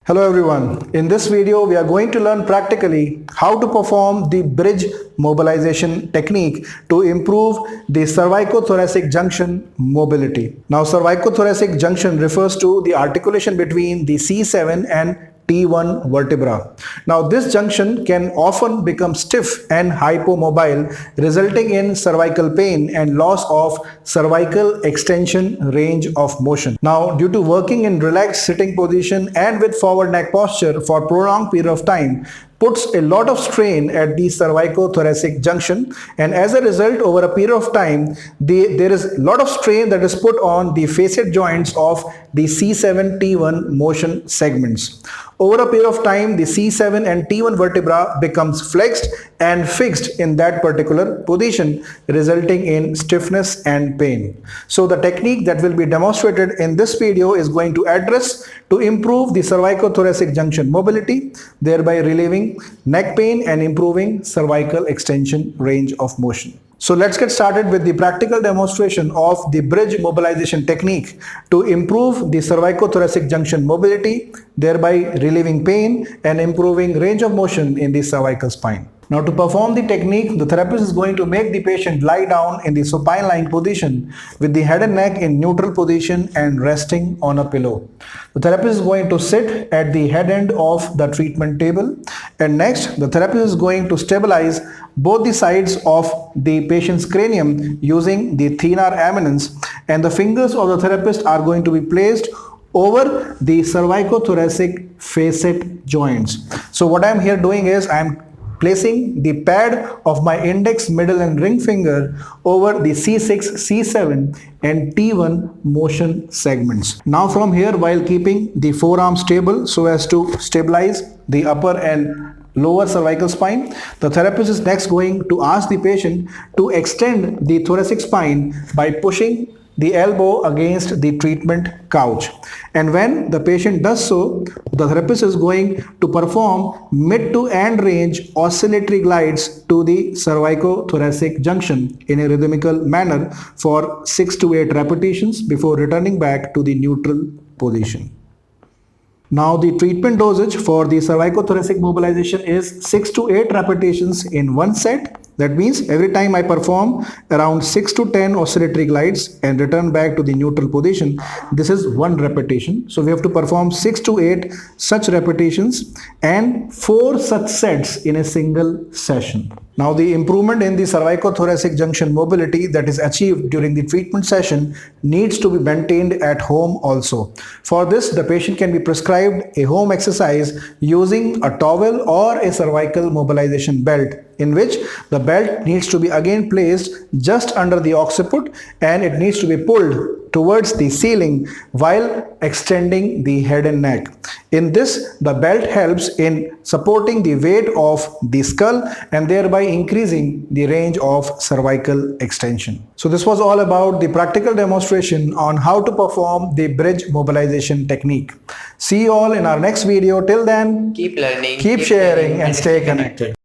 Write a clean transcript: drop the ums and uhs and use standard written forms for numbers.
Hello everyone. In this video, we are going to learn practically how to perform the bridge mobilization technique to improve the cervicothoracic junction mobility. Now, cervicothoracic junction refers to the articulation between the C7 and T1 vertebra. Now, this junction can often become stiff and hypomobile, resulting in cervical pain and loss of cervical extension range of motion. Now, due to working in relaxed sitting position and with forward neck posture for prolonged period of time, puts a lot of strain at the cervicothoracic junction, and as a result, over a period of time, there is a lot of strain that is put on the facet joints of the C7-T1 motion segments. Over a period of time, the C7 and T1 vertebra becomes flexed and fixed in that particular position, resulting in stiffness and pain. So the technique that will be demonstrated in this video is going to address to improve the cervicothoracic junction mobility, thereby relieving neck pain and improving cervical extension range of motion. So let's get started with the practical demonstration of the bridge mobilization technique to improve the cervicothoracic junction mobility, thereby relieving pain and improving range of motion in the cervical spine. Now, to perform the technique, the therapist is going to make the patient lie down in the supine lying position with the head and neck in neutral position and resting on a pillow. The therapist is going to sit at the head end of the treatment table, and next the therapist is going to stabilize both the sides of the patient's cranium using the thenar eminence, and the fingers of the therapist are going to be placed over the cervicothoracic facet joints. So what I am here doing is I am placing the pad of my index, middle and ring finger over the C6, C7 and T1 motion segments. Now from here, while keeping the forearm stable so as to stabilize the upper and lower cervical spine, the therapist is next going to ask the patient to extend the thoracic spine by pushing the elbow against the treatment couch. And when the patient does so, the therapist is going to perform mid to end range oscillatory glides to the cervicothoracic junction in a rhythmical manner for 6 to 8 repetitions before returning back to the neutral position. Now, the treatment dosage for the cervicothoracic mobilization is 6 to 8 repetitions in one set. That means every time I perform around 6 to 10 oscillatory glides and return back to the neutral position, this is one repetition. So we have to perform 6 to 8 such repetitions and 4 such sets in a single session. Now, the improvement in the cervicothoracic junction mobility that is achieved during the treatment session needs to be maintained at home also. For this, the patient can be prescribed a home exercise using a towel or a cervical mobilization belt, in which the belt needs to be again placed just under the occiput and it needs to be pulled towards the ceiling while extending the head and neck. In this, the belt helps in supporting the weight of the skull and thereby increasing the range of cervical extension. So this was all about the practical demonstration on how to perform the bridge mobilization technique. See you all in our next video. Till then, keep learning, keep sharing and stay connected.